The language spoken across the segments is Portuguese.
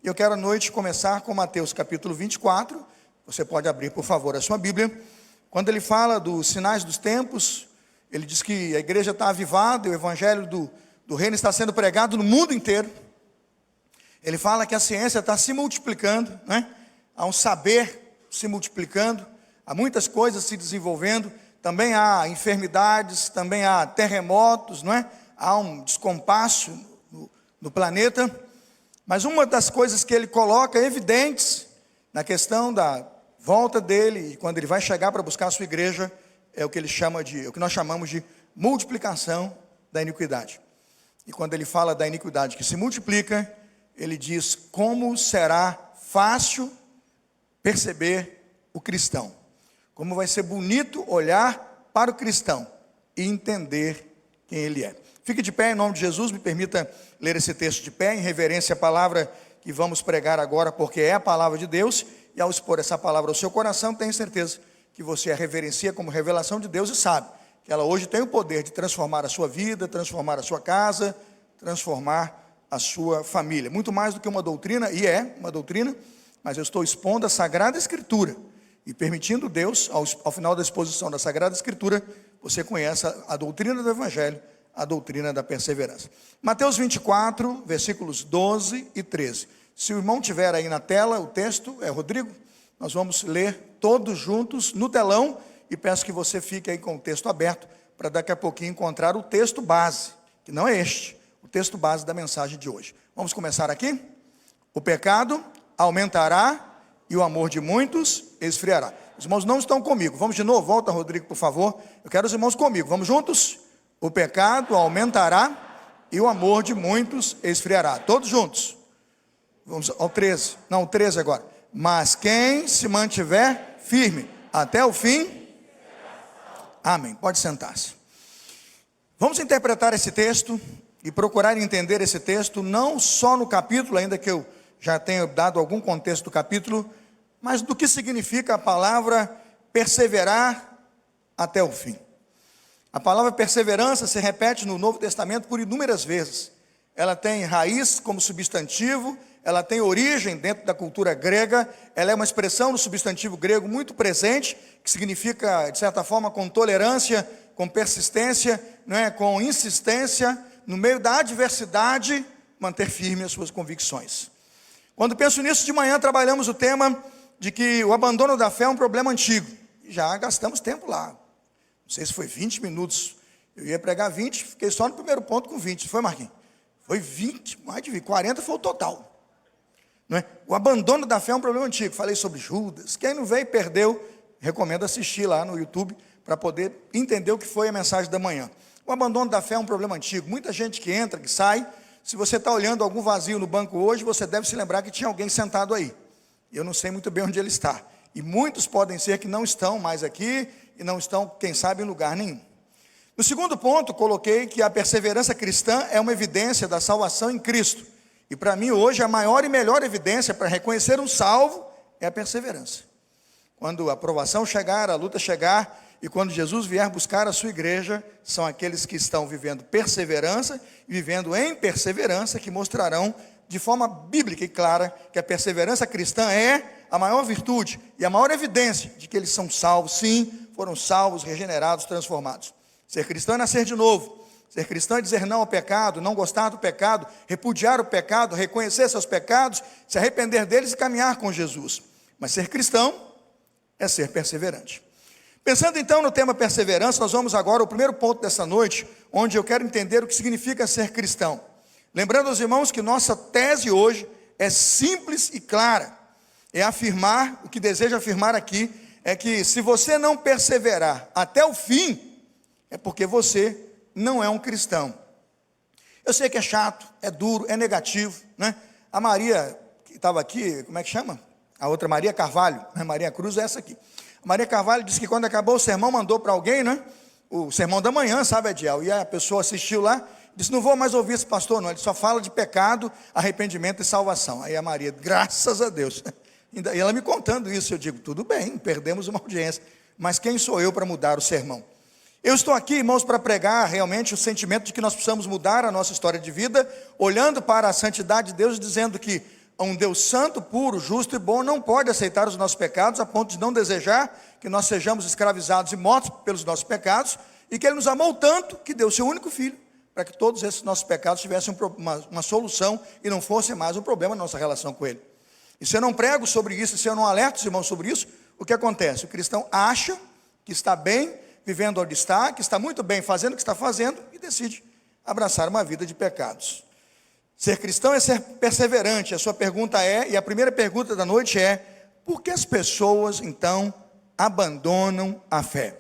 E eu quero à noite começar com Mateus capítulo 24. Você pode abrir, por favor, a sua Bíblia. Quando ele fala dos sinais dos tempos, ele diz que a igreja está avivada e o evangelho do reino está sendo pregado no mundo inteiro. Ele fala que a ciência está se multiplicando, né? Há um saber se multiplicando, há muitas coisas se desenvolvendo, também há enfermidades, também há terremotos, não é? Há um descompasso no planeta. Mas uma das coisas que ele coloca evidentes na questão da volta dele, e quando ele vai chegar para buscar a sua igreja, é o que nós chamamos de multiplicação da iniquidade. E quando ele fala da iniquidade que se multiplica, ele diz como será fácil perceber o cristão. Como vai ser bonito olhar para o cristão e entender quem ele é. Fique de pé em nome de Jesus, me permita ler esse texto de pé, em reverência à palavra que vamos pregar agora, porque é a palavra de Deus, e ao expor essa palavra ao seu coração, tenho certeza que você a reverencia como revelação de Deus e sabe que ela hoje tem o poder de transformar a sua vida, transformar a sua casa, transformar a sua família. Muito mais do que uma doutrina, e é uma doutrina, mas eu estou expondo a Sagrada Escritura, e permitindo Deus, ao final da exposição da Sagrada Escritura, você conheça a doutrina do Evangelho, a doutrina da perseverança. Mateus 24, versículos 12 e 13. Se o irmão tiver aí na tela, o texto é Rodrigo, nós vamos ler todos juntos no telão, e peço que você fique aí com o texto aberto, para daqui a pouquinho encontrar o texto base, que não é este, o texto base da mensagem de hoje. Vamos começar aqui? O pecado aumentará e o amor de muitos esfriará. Os irmãos não estão comigo. Vamos de novo? Volta, Rodrigo, por favor. Eu quero os irmãos comigo. Vamos juntos? O pecado aumentará e o amor de muitos esfriará. Todos juntos. Vamos ao 13. Não, o 13 agora. Mas quem se mantiver firme até o fim... Amém. Pode sentar-se. Vamos interpretar esse texto e procurar entender esse texto, não só no capítulo, ainda que eu já tenha dado algum contexto do capítulo, mas do que significa a palavra perseverar até o fim. A palavra perseverança se repete no Novo Testamento por inúmeras vezes. Ela tem raiz como substantivo, ela tem origem dentro da cultura grega, ela é uma expressão do substantivo grego muito presente, que significa, de certa forma, com tolerância, com persistência, não é? Com insistência, no meio da adversidade, manter firme as suas convicções. Quando penso nisso, de manhã trabalhamos o tema de que o abandono da fé é um problema antigo. Já gastamos tempo lá. Não sei se foi 20 minutos. Eu ia pregar 20, fiquei só no primeiro ponto com 20. Foi, Marquinhos? Foi 20, mais de 20, 40 foi o total. Não é? O abandono da fé é um problema antigo. Falei sobre Judas. Quem não veio e perdeu, recomendo assistir lá no YouTube para poder entender o que foi a mensagem da manhã. O abandono da fé é um problema antigo. Muita gente que entra, que sai. Se você está olhando algum vazio no banco hoje, você deve se lembrar que tinha alguém sentado aí. Eu não sei muito bem onde ele está. E muitos podem ser que não estão mais aqui e não estão, quem sabe, em lugar nenhum. No segundo ponto, coloquei que a perseverança cristã é uma evidência da salvação em Cristo. E para mim hoje a maior e melhor evidência para reconhecer um salvo é a perseverança. Quando a provação chegar, a luta chegar, e quando Jesus vier buscar a sua igreja, são aqueles que estão vivendo perseverança e vivendo em perseverança que mostrarão de forma bíblica e clara que a perseverança cristã é a maior virtude e a maior evidência de que eles são salvos, sim, foram salvos, regenerados, transformados. Ser cristão é nascer de novo. Ser cristão é dizer não ao pecado, não gostar do pecado, repudiar o pecado, reconhecer seus pecados, se arrepender deles e caminhar com Jesus. Mas ser cristão é ser perseverante. Pensando então no tema perseverança, nós vamos agora ao primeiro ponto dessa noite, onde eu quero entender o que significa ser cristão. Lembrando aos irmãos que nossa tese hoje é simples e clara. É afirmar, o que desejo afirmar aqui, é que se você não perseverar até o fim, é porque você não é um cristão. Eu sei que é chato, é duro, é negativo, né? A Maria, que estava aqui, como é que chama? A outra Maria Carvalho, né? Maria Cruz é essa aqui. A Maria Carvalho disse que quando acabou o sermão, mandou para alguém, né? O sermão da manhã, sabe, Ediel? E a pessoa assistiu lá, disse, não vou mais ouvir esse pastor não, ele só fala de pecado, arrependimento e salvação. Aí a Maria, graças a Deus. E ela me contando isso, eu digo, tudo bem, perdemos uma audiência, mas quem sou eu para mudar o sermão? Eu estou aqui, irmãos, para pregar realmente o sentimento de que nós precisamos mudar a nossa história de vida, olhando para a santidade de Deus, dizendo que um Deus santo, puro, justo e bom não pode aceitar os nossos pecados a ponto de não desejar que nós sejamos escravizados e mortos pelos nossos pecados, e que Ele nos amou tanto que deu seu único Filho, para que todos esses nossos pecados tivessem uma solução e não fosse mais um problema na nossa relação com Ele. E se eu não prego sobre isso, se eu não alerto os irmãos sobre isso, o que acontece? O cristão acha que está bem, vivendo onde está, que está muito bem fazendo o que está fazendo, e decide abraçar uma vida de pecados. Ser cristão é ser perseverante. A sua pergunta é, e a primeira pergunta da noite é: por que as pessoas então abandonam a fé?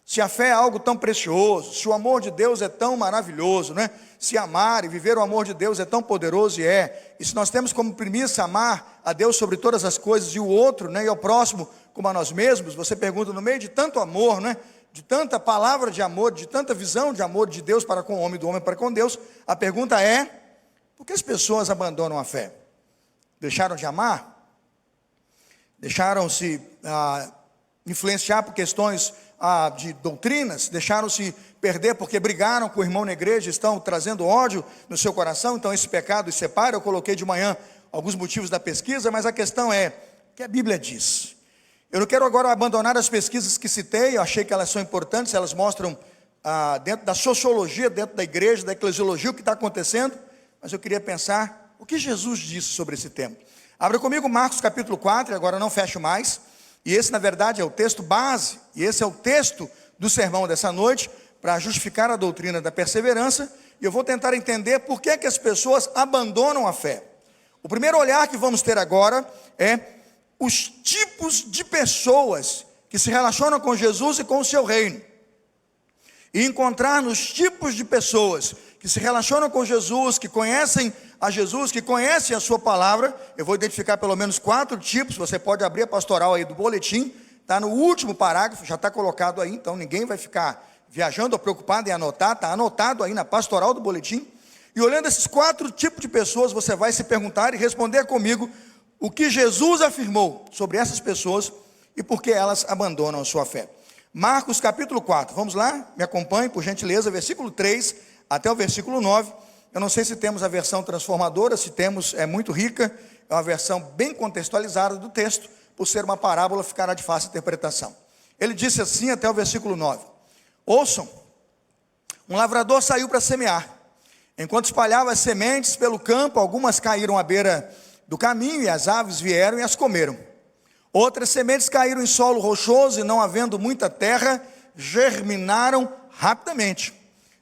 Se a fé é algo tão precioso, se o amor de Deus é tão maravilhoso, né? Se amar e viver o amor de Deus é tão poderoso e se nós temos como premissa amar a Deus sobre todas as coisas e o outro, né? E ao próximo como a nós mesmos, você pergunta, no meio de tanto amor, né? De tanta palavra de amor, de tanta visão de amor de Deus para com o homem, do homem para com Deus, a pergunta é: por que as pessoas abandonam a fé? Deixaram de amar? Deixaram-se influenciar por questões de doutrinas? Deixaram-se perder porque brigaram com o irmão na igreja, estão trazendo ódio no seu coração, então esse pecado os separa? Eu coloquei de manhã alguns motivos da pesquisa, mas a questão é, o que a Bíblia diz? Eu não quero agora abandonar as pesquisas que citei, eu achei que elas são importantes, elas mostram dentro da sociologia, dentro da igreja, da eclesiologia, o que está acontecendo, mas eu queria pensar o que Jesus disse sobre esse tema. Abra comigo Marcos capítulo 4, e agora não fecho mais, e esse na verdade é o texto base, e esse é o texto do sermão dessa noite, para justificar a doutrina da perseverança, e eu vou tentar entender por que as pessoas abandonam a fé. O primeiro olhar que vamos ter agora é os tipos de pessoas que se relacionam com Jesus e com o seu reino. E encontrar nos tipos de pessoas que se relacionam com Jesus, que conhecem a Jesus, que conhecem a sua palavra, eu vou identificar pelo menos 4 tipos. Você pode abrir a pastoral aí do boletim, está no último parágrafo, já está colocado aí, então ninguém vai ficar viajando ou preocupado em anotar, está anotado aí na pastoral do boletim. E olhando esses 4 tipos de pessoas, você vai se perguntar e responder comigo o que Jesus afirmou sobre essas pessoas e por que elas abandonam a sua fé. Marcos capítulo 4, vamos lá? Me acompanhe, por gentileza, versículo 3 até o versículo 9. Eu não sei se temos a versão transformadora, se temos, é muito rica, é uma versão bem contextualizada do texto, por ser uma parábola, ficará de fácil interpretação. Ele disse assim até o versículo 9: ouçam, um lavrador saiu para semear. Enquanto espalhava as sementes pelo campo, algumas caíram à beira do caminho, e as aves vieram e as comeram. Outras sementes caíram em solo rochoso, e não havendo muita terra, germinaram rapidamente.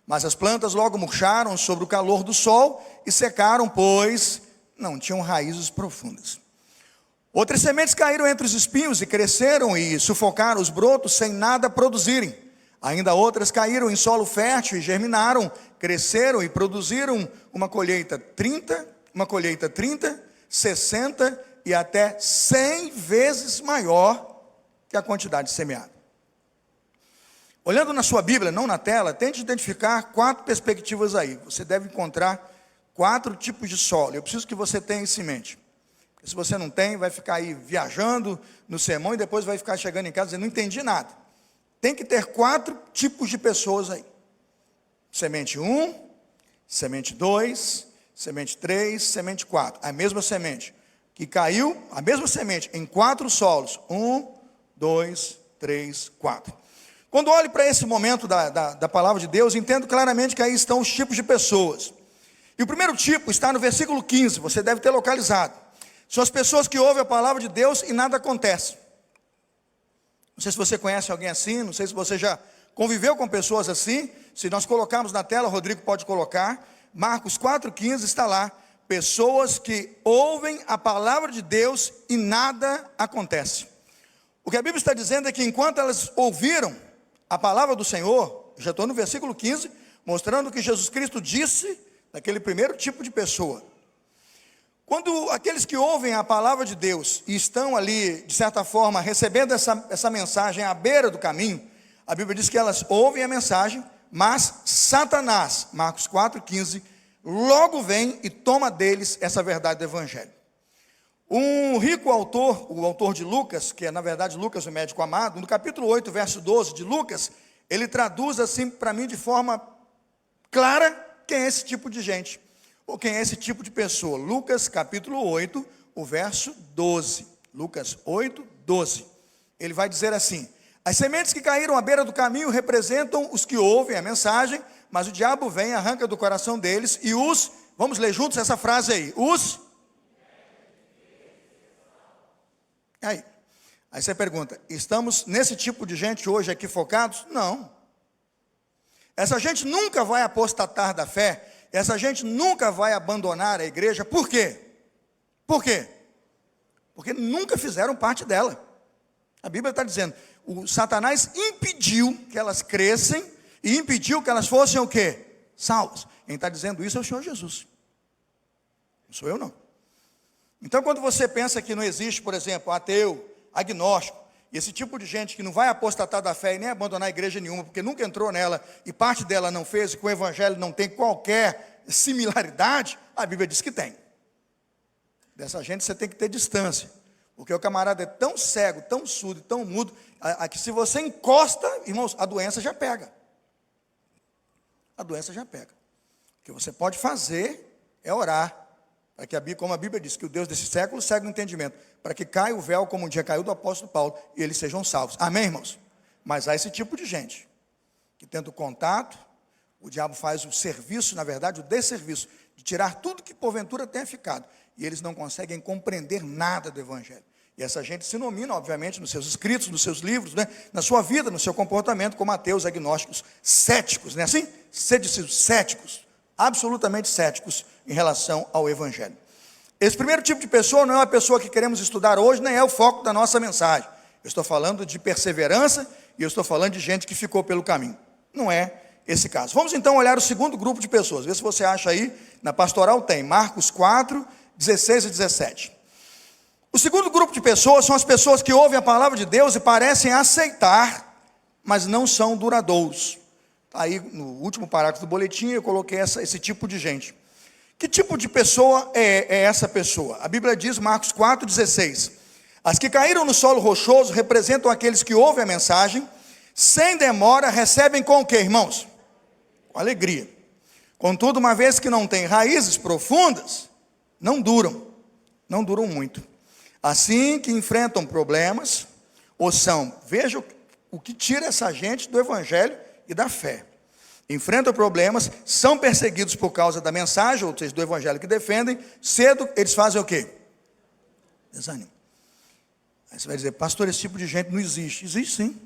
Mas as plantas logo murcharam sob o calor do sol e secaram, pois não tinham raízes profundas. Outras sementes caíram entre os espinhos e cresceram e sufocaram os brotos sem nada produzirem. Ainda outras caíram em solo fértil e germinaram, cresceram e produziram uma colheita 30, 60 e até 100 vezes maior que a quantidade semeada. Olhando na sua Bíblia, não na tela, tente identificar 4 perspectivas aí. Você deve encontrar 4 tipos de solo. Eu preciso que você tenha isso em mente. Porque se você não tem, vai ficar aí viajando no sermão e depois vai ficar chegando em casa dizendo, não entendi nada. Tem que ter 4 tipos de pessoas aí. Semente 1, semente 2, semente 3, semente 4. A mesma semente que caiu, a mesma semente em 4 solos. 1, 2, 3, 4. Quando olho para esse momento da palavra de Deus, entendo claramente que aí estão os tipos de pessoas. E o primeiro tipo está no versículo 15, você deve ter localizado. São as pessoas que ouvem a palavra de Deus e nada acontece. Não sei se você conhece alguém assim, não sei se você já conviveu com pessoas assim. Se nós colocarmos na tela, o Rodrigo pode colocar. Marcos 4,15 está lá. Pessoas que ouvem a palavra de Deus e nada acontece. O que a Bíblia está dizendo é que enquanto elas ouviram a palavra do Senhor, já estou no versículo 15, mostrando o que Jesus Cristo disse daquele primeiro tipo de pessoa. Quando aqueles que ouvem a palavra de Deus e estão ali, de certa forma, recebendo essa mensagem à beira do caminho, a Bíblia diz que elas ouvem a mensagem, mas Satanás, Marcos 4,15, logo vem e toma deles essa verdade do Evangelho. Um rico autor, o autor de Lucas, que é na verdade Lucas, o médico amado, no capítulo 8, verso 12 de Lucas, ele traduz assim para mim de forma clara quem é esse tipo de gente. Ou quem é esse tipo de pessoa? Lucas capítulo 8, o verso 12. Lucas 8, 12. Ele vai dizer assim: as sementes que caíram à beira do caminho representam os que ouvem a mensagem, mas o diabo vem, arranca do coração deles e vamos ler juntos essa frase aí, Aí você pergunta, estamos nesse tipo de gente hoje aqui focados? Não. Essa gente nunca vai apostatar da fé, essa gente nunca vai abandonar a igreja. Por quê? Por quê? Porque nunca fizeram parte dela. A Bíblia está dizendo, o Satanás impediu que elas crescem e impediu que elas fossem o quê? Salvas. Quem está dizendo isso é o Senhor Jesus. Não sou eu, não. Então, quando você pensa que não existe, por exemplo, ateu, agnóstico, e esse tipo de gente que não vai apostatar da fé e nem abandonar a igreja nenhuma, porque nunca entrou nela e parte dela não fez, e que o evangelho não tem qualquer similaridade, a Bíblia diz que tem. Dessa gente você tem que ter distância, porque o camarada é tão cego, tão surdo, tão mudo, que se você encosta, irmãos, a doença já pega. A doença já pega. O que você pode fazer é orar, para que como a Bíblia diz, que o Deus desse século segue o entendimento, para que caia o véu como um dia caiu do apóstolo Paulo, e eles sejam salvos. Amém, irmãos? Mas há esse tipo de gente, que tendo contato, o diabo faz o serviço, na verdade, o desserviço, de tirar tudo que porventura tenha ficado, e eles não conseguem compreender nada do evangelho. E essa gente se nomina, obviamente, nos seus escritos, nos seus livros, né? Na sua vida, no seu comportamento, como ateus, agnósticos, céticos, não é assim? Céticos, absolutamente céticos em relação ao evangelho. Esse primeiro tipo de pessoa não é uma pessoa que queremos estudar hoje, nem é o foco da nossa mensagem. Eu estou falando de perseverança e eu estou falando de gente que ficou pelo caminho. Não é esse caso. Vamos então olhar o segundo grupo de pessoas. Vê se você acha aí, na pastoral tem, Marcos 4, 16 e 17. O segundo grupo de pessoas são as pessoas que ouvem a palavra de Deus e parecem aceitar, mas não são duradouros. Aí no último parágrafo do boletim eu coloquei esse tipo de gente. Que tipo de pessoa é essa pessoa? A Bíblia diz, Marcos 4,16: as que caíram no solo rochoso representam aqueles que ouvem a mensagem, sem demora recebem com o quê, irmãos? Com alegria. Contudo, uma vez que não têm raízes profundas, não duram muito. Assim que enfrentam problemas, veja o que tira essa gente do evangelho e da fé. Enfrentam problemas, são perseguidos por causa da mensagem, ou seja, do evangelho que defendem, cedo eles fazem o quê? Desânimo. Aí você vai dizer, pastor, esse tipo de gente não existe. Existe sim.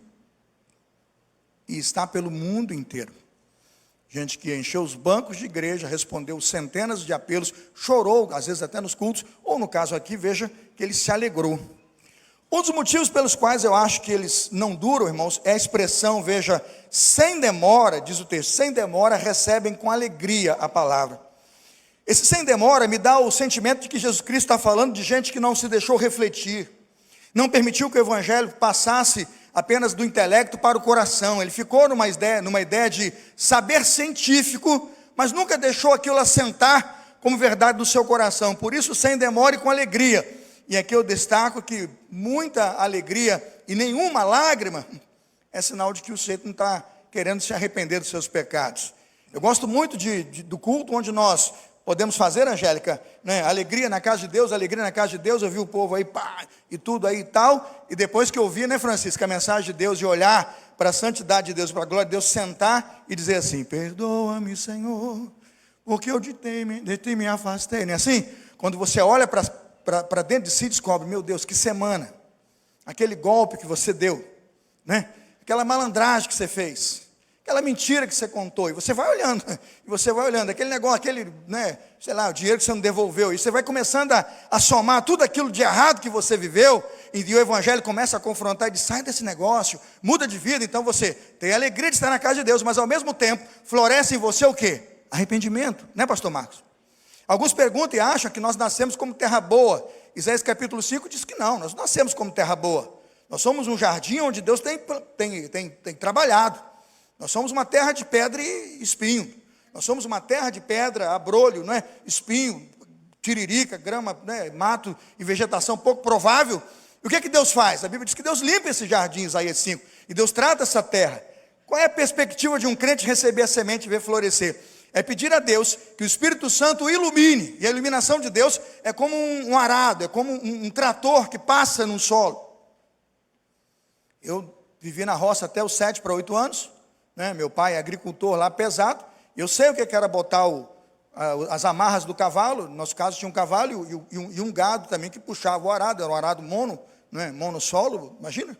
E está pelo mundo inteiro. Gente que encheu os bancos de igreja, respondeu centenas de apelos, chorou, às vezes até nos cultos, ou no caso aqui, veja que ele se alegrou. Um dos motivos pelos quais eu acho que eles não duram, irmãos, é a expressão, veja, sem demora, diz o texto, sem demora recebem com alegria a palavra. Esse sem demora me dá o sentimento de que Jesus Cristo está falando de gente que não se deixou refletir, não permitiu que o evangelho passasse apenas do intelecto para o coração. Ele ficou numa ideia de saber científico, mas nunca deixou aquilo assentar como verdade no seu coração. Por isso, sem demora e com alegria. E aqui eu destaco que muita alegria e nenhuma lágrima é sinal de que o sujeito não está querendo se arrepender dos seus pecados. Eu gosto muito do culto onde nós podemos fazer, Angélica, né? Alegria na casa de Deus, alegria na casa de Deus. Eu vi o povo aí, pá, e tudo aí e tal. E depois que eu vi, né, Francisco, a mensagem de Deus, de olhar para a santidade de Deus, para a glória de Deus, sentar e dizer assim: perdoa-me, Senhor, porque eu de ti me afastei. Não é assim? Quando você olha para dentro de si, descobre, meu Deus, que semana, aquele golpe que você deu, né? Aquela malandragem que você fez, aquela mentira que você contou, e você vai olhando, aquele negócio, né, sei lá, o dinheiro que você não devolveu, e você vai começando a somar tudo aquilo de errado que você viveu, e o evangelho começa a confrontar e diz: sai desse negócio, muda de vida. Então você tem a alegria de estar na casa de Deus, mas ao mesmo tempo, floresce em você o quê? Arrependimento, né, pastor Marcos? Alguns perguntam e acham que nós nascemos como terra boa. Isaías capítulo 5 diz que não, nós nascemos como terra boa. Nós somos um jardim onde Deus tem trabalhado. Nós somos uma terra de pedra e espinho. Nós somos uma terra de pedra, abrolho, né? Espinho, tiririca, grama, né? Mato e vegetação pouco provável. E o que Deus faz? A Bíblia diz que Deus limpa esse jardim, Isaías 5. E Deus trata essa terra. Qual é a perspectiva de um crente receber a semente e ver florescer? É pedir a Deus que o Espírito Santo o ilumine. E a iluminação de Deus é como um arado, é como um trator que passa num solo. Eu vivi na roça até os 7 para 8 anos, né? Meu pai é agricultor lá pesado. Eu sei o que era botar as amarras do cavalo. No nosso caso tinha um cavalo e um gado também que puxava o arado. Era um arado mono, né? Monossolo, imagina,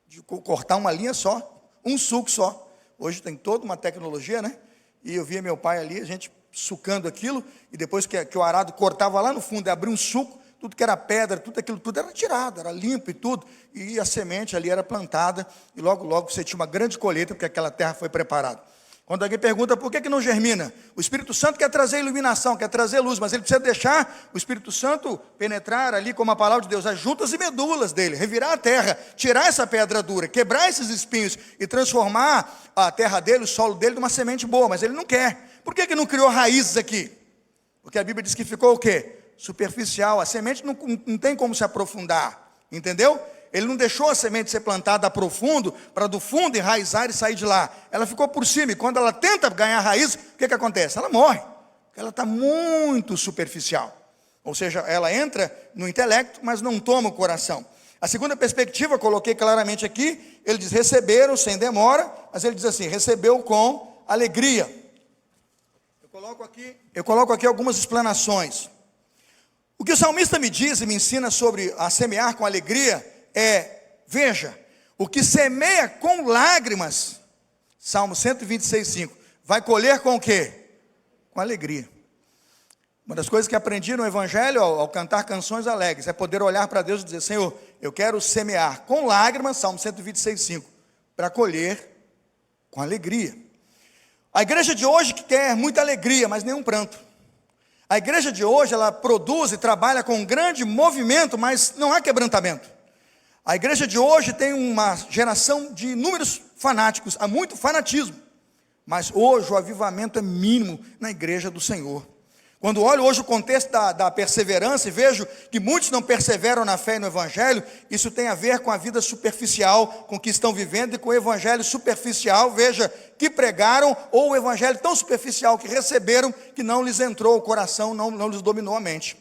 de cortar uma linha só, um suco só. Hoje tem toda uma tecnologia, né? E eu via meu pai ali, a gente sucando aquilo, e depois que o arado cortava lá no fundo e abria um suco, tudo que era pedra, tudo aquilo, tudo era tirado, era limpo e tudo, e a semente ali era plantada, e logo, logo você tinha uma grande colheita, porque aquela terra foi preparada. Quando alguém pergunta por que não germina, o Espírito Santo quer trazer iluminação, quer trazer luz, mas ele precisa deixar o Espírito Santo penetrar ali, como a palavra de Deus, as juntas e medulas dele, revirar a terra, tirar essa pedra dura, quebrar esses espinhos e transformar a terra dele, o solo dele, numa semente boa, mas ele não quer. Por que não criou raízes aqui? Porque a Bíblia diz que ficou o quê? Superficial, a semente não tem como se aprofundar, entendeu? Ele não deixou a semente ser plantada a profundo, para do fundo enraizar e sair de lá. Ela ficou por cima, e quando ela tenta ganhar raiz, o que acontece? Ela morre, porque ela está muito superficial. Ou seja, ela entra no intelecto, mas não toma o coração. A segunda perspectiva, coloquei claramente aqui, ele diz, receberam sem demora, mas ele diz assim, recebeu com alegria. Eu coloco aqui algumas explanações. O que o salmista me diz e me ensina sobre a semear com alegria veja, o que semeia com lágrimas, Salmo 126:5, vai colher com o quê? Com alegria. Uma das coisas que aprendi no Evangelho, ao cantar canções alegres, é poder olhar para Deus e dizer, Senhor, eu quero semear com lágrimas, Salmo 126:5, para colher com alegria. A igreja de hoje que quer muita alegria, mas nenhum pranto. A igreja de hoje, ela produz e trabalha com um grande movimento, mas não há quebrantamento. A igreja de hoje tem uma geração de inúmeros fanáticos, há muito fanatismo, mas hoje o avivamento é mínimo na igreja do Senhor. Quando olho hoje o contexto da perseverança e vejo que muitos não perseveram na fé e no Evangelho, isso tem a ver com a vida superficial, com o que estão vivendo e com o Evangelho superficial, veja, que pregaram, ou o Evangelho tão superficial que receberam, que não lhes entrou o coração, não lhes dominou a mente.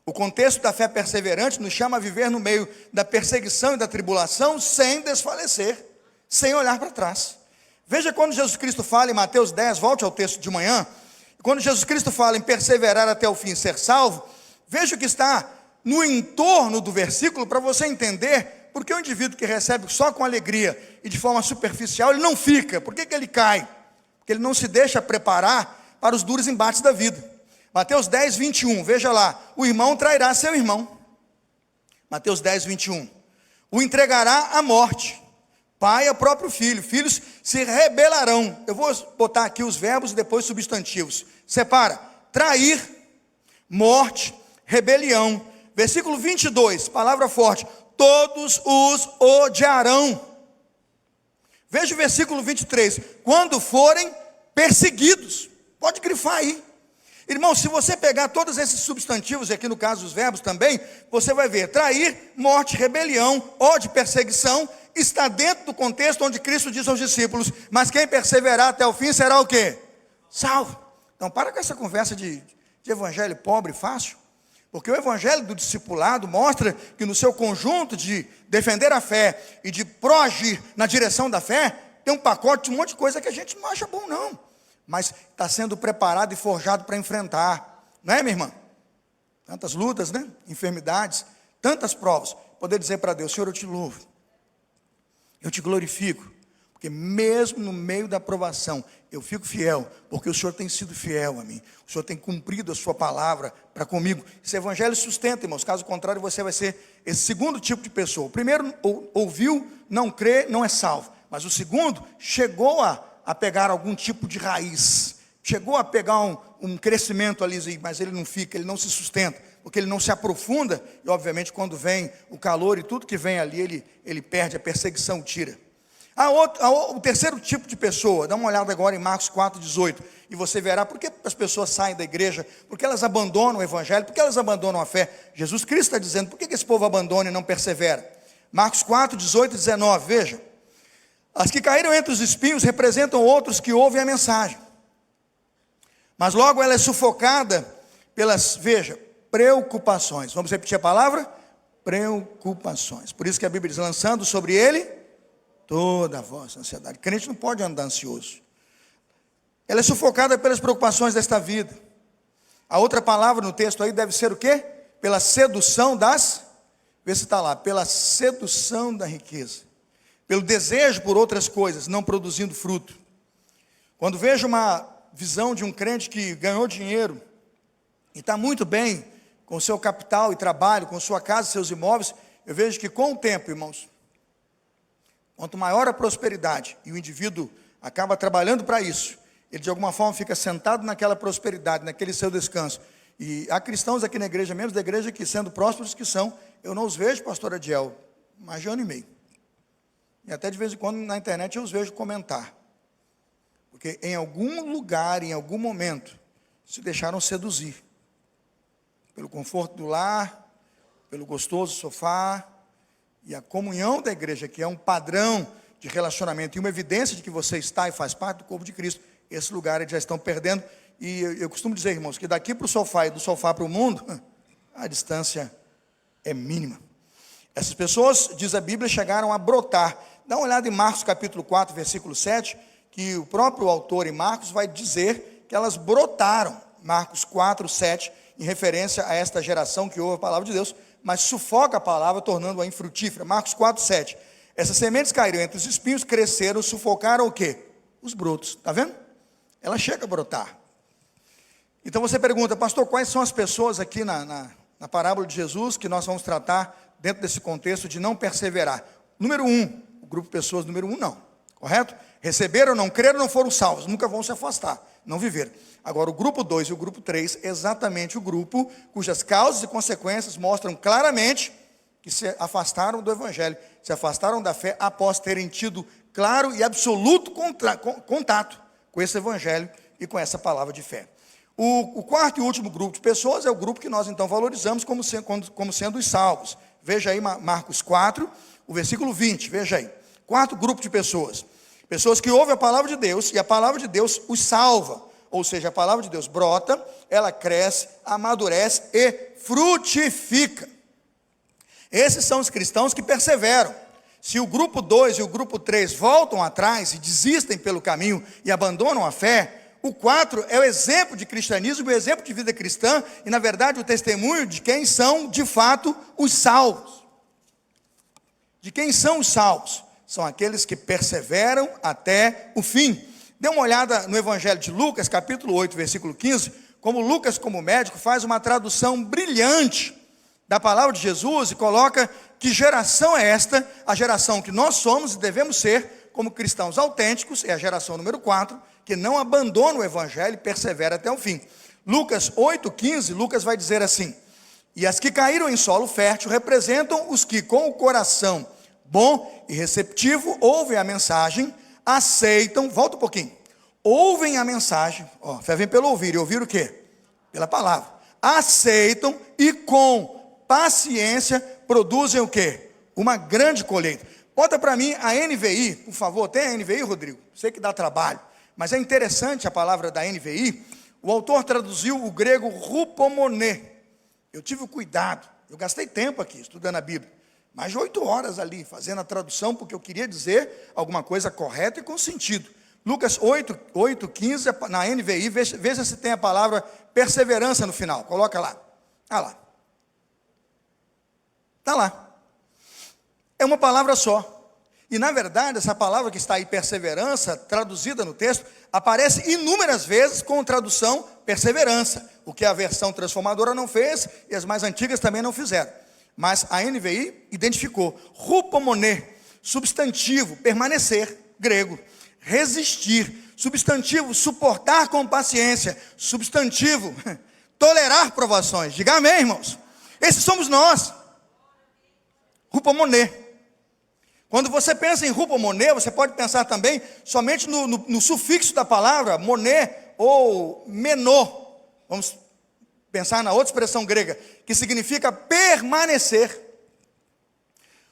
O contexto da fé perseverante nos chama a viver no meio da perseguição e da tribulação sem desfalecer, sem olhar para trás. Veja quando Jesus Cristo fala em Mateus 10, volte ao texto de manhã, quando Jesus Cristo fala em perseverar até o fim e ser salvo, veja o que está no entorno do versículo para você entender porque o indivíduo que recebe só com alegria e de forma superficial, ele não fica. Por que ele cai? Porque ele não se deixa preparar para os duros embates da vida. Mateus 10, 21, veja lá, o irmão trairá seu irmão. Mateus 10, 21, o entregará à morte, pai ao próprio filho, filhos se rebelarão. Eu vou botar aqui os verbos e depois substantivos. Separa, trair, morte, rebelião. Versículo 22, palavra forte, todos os odiarão. Veja o versículo 23, quando forem perseguidos. Pode grifar aí. Irmão, se você pegar todos esses substantivos, e aqui no caso os verbos também, você vai ver, trair, morte, rebelião, ódio, perseguição, está dentro do contexto onde Cristo diz aos discípulos, mas quem perseverar até o fim será o quê? Salvo. Então para com essa conversa de evangelho pobre e fácil, porque o evangelho do discipulado mostra que no seu conjunto de defender a fé e de proagir na direção da fé, tem um pacote de um monte de coisa que a gente não acha bom não, mas está sendo preparado e forjado para enfrentar, não é, minha irmã? Tantas lutas, né? Enfermidades, tantas provas. Poder dizer para Deus, Senhor, eu te louvo, eu te glorifico, porque mesmo no meio da provação, eu fico fiel, porque o Senhor tem sido fiel a mim, o Senhor tem cumprido a sua palavra para comigo. Esse evangelho sustenta, irmãos, caso contrário você vai ser esse segundo tipo de pessoa. O primeiro ouviu, não crê, não é salvo, mas o segundo chegou a pegar algum tipo de raiz, chegou a pegar um crescimento ali, mas ele não fica, ele não se sustenta, porque ele não se aprofunda, e obviamente quando vem o calor e tudo que vem ali, ele perde, a perseguição tira. O terceiro tipo de pessoa, dá uma olhada agora em Marcos 4,18, e você verá por que as pessoas saem da igreja, porque elas abandonam o evangelho, porque elas abandonam a fé. Jesus Cristo está dizendo, por que esse povo abandona e não persevera? Marcos 4,18 e 19, veja. As que caíram entre os espinhos representam outros que ouvem a mensagem. Mas logo ela é sufocada pelas, veja, preocupações. Vamos repetir a palavra? Preocupações. Por isso que a Bíblia diz, lançando sobre ele toda a vossa ansiedade. O crente não pode andar ansioso. Ela é sufocada pelas preocupações desta vida. A outra palavra no texto aí deve ser o quê? Pela sedução das, vê se está lá, pela sedução da riqueza. Pelo desejo por outras coisas, não produzindo fruto. Quando vejo uma visão de um crente que ganhou dinheiro e está muito bem com o seu capital e trabalho, com sua casa e seus imóveis, eu vejo que com o tempo, irmãos, quanto maior a prosperidade e o indivíduo acaba trabalhando para isso, ele de alguma forma fica sentado naquela prosperidade, naquele seu descanso. E há cristãos aqui na igreja, membros da igreja, que sendo prósperos que são, eu não os vejo, pastor Adiel, mais de ano e meio. E até de vez em quando na internet eu os vejo comentar. Porque em algum lugar, em algum momento, se deixaram seduzir. Pelo conforto do lar, pelo gostoso sofá, e a comunhão da igreja, que é um padrão de relacionamento, e uma evidência de que você está e faz parte do corpo de Cristo, esse lugar eles já estão perdendo. E eu costumo dizer, irmãos, que daqui para o sofá e do sofá para o mundo, a distância é mínima. Essas pessoas, diz a Bíblia, chegaram a brotar. Dá uma olhada em Marcos capítulo 4, versículo 7, que o próprio autor em Marcos vai dizer que elas brotaram. Marcos 4, 7, em referência a esta geração que ouve a palavra de Deus, mas sufoca a palavra, tornando-a infrutífera. Marcos 4, 7. Essas sementes caíram entre os espinhos, cresceram, sufocaram o quê? Os brotos. Está vendo? Ela chega a brotar. Então você pergunta, pastor, quais são as pessoas aqui na parábola de Jesus que nós vamos tratar dentro desse contexto de não perseverar? Número 1, o grupo de pessoas número 1 não, correto? Receberam, não creram, não foram salvos, nunca vão se afastar, não viveram. Agora o grupo 2 e o grupo 3, exatamente o grupo cujas causas e consequências mostram claramente que se afastaram do evangelho, se afastaram da fé após terem tido claro e absoluto contato com esse evangelho e com essa palavra de fé. O quarto e último grupo de pessoas é o grupo que nós então valorizamos como sendo os salvos. Veja aí Marcos 4, o versículo 20, veja aí. Quarto grupo de pessoas. Pessoas que ouvem a palavra de Deus e a palavra de Deus os salva. Ou seja, a palavra de Deus brota, ela cresce, amadurece e frutifica. Esses são os cristãos que perseveram. Se o grupo 2 e o grupo 3 voltam atrás e desistem pelo caminho e abandonam a fé, o 4 é o exemplo de cristianismo, o exemplo de vida cristã e, na verdade, o testemunho de quem são, de fato, os salvos. De quem são os salvos? São aqueles que perseveram até o fim. Dê uma olhada no Evangelho de Lucas, capítulo 8, versículo 15, como Lucas, como médico, faz uma tradução brilhante da palavra de Jesus e coloca que geração é esta, a geração que nós somos e devemos ser como cristãos autênticos, é a geração número 4, que não abandona o evangelho e persevera até o fim. Lucas 8,15, Lucas vai dizer assim, e as que caíram em solo fértil representam os que com o coração bom e receptivo ouvem a mensagem, aceitam, volta um pouquinho, ouvem a mensagem, fé vem pelo ouvir, e ouvir o quê? Pela palavra, aceitam e com paciência produzem o quê? Uma grande colheita. Bota para mim a NVI, por favor. Tem a NVI, Rodrigo? Sei que dá trabalho, mas é interessante a palavra da NVI. O autor traduziu o grego rupomoné. Eu tive o cuidado, eu gastei tempo aqui estudando a Bíblia, mais de 8 horas ali, fazendo a tradução, porque eu queria dizer alguma coisa correta e com sentido. Lucas 8,15, na NVI, veja se tem a palavra perseverança no final, coloca lá. Ah lá. Está lá. É uma palavra só. E na verdade, essa palavra que está aí, perseverança, traduzida no texto, aparece inúmeras vezes com tradução perseverança, o que a versão transformadora não fez e as mais antigas também não fizeram. Mas a NVI identificou rupomoné, substantivo, permanecer, grego, resistir, substantivo, suportar com paciência, substantivo, tolerar provações. Diga amém, irmãos. Esses somos nós. Rupomoné. Quando você pensa em rupomoné, você pode pensar também somente no sufixo da palavra, moné ou menô. Vamos pensar na outra expressão grega, que significa permanecer.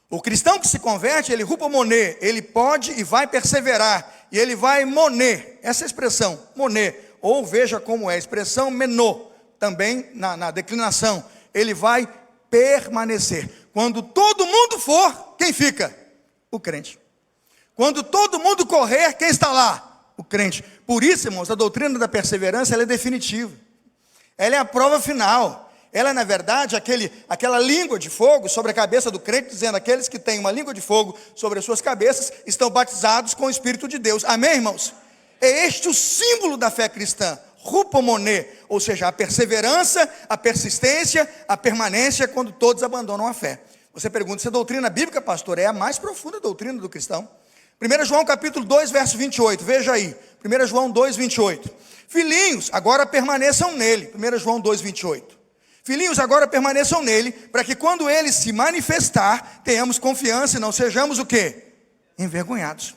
O cristão que se converte, ele rupomoné, ele pode e vai perseverar, e ele vai moné, essa expressão, moné, ou veja como é a expressão menor, também na declinação, ele vai permanecer. Quando todo mundo for, quem fica? O crente. Quando todo mundo correr, quem está lá? O crente. Por isso, irmãos, a doutrina da perseverança, ela é definitiva. Ela é a prova final. Ela é, na verdade, aquela língua de fogo sobre a cabeça do crente, dizendo: aqueles que têm uma língua de fogo sobre as suas cabeças estão batizados com o Espírito de Deus. Amém, irmãos? É este o símbolo da fé cristã, rupomoné, ou seja, a perseverança, a persistência, a permanência quando todos abandonam a fé. Você pergunta: se a doutrina bíblica, pastor, é a mais profunda doutrina do cristão? 1 João capítulo 2, verso 28, veja aí, 1 João 2, 28. Filhinhos, agora permaneçam nele, 1 João 2, 28. Filhinhos, agora permaneçam nele, para que quando ele se manifestar, tenhamos confiança e não sejamos o quê? Envergonhados.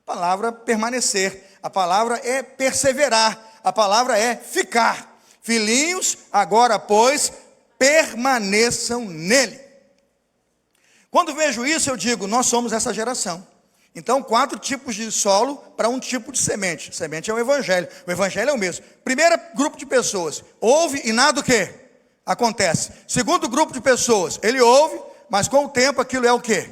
A palavra permanecer, a palavra é perseverar, a palavra é ficar. Filhinhos, agora pois, permaneçam nele. Quando vejo isso, eu digo: nós somos essa geração. Então, 4 tipos de solo para um tipo de semente. Semente é o evangelho é o mesmo. Primeiro grupo de pessoas, ouve e nada o quê? Acontece. Segundo grupo de pessoas, ele ouve, mas com o tempo aquilo é o quê?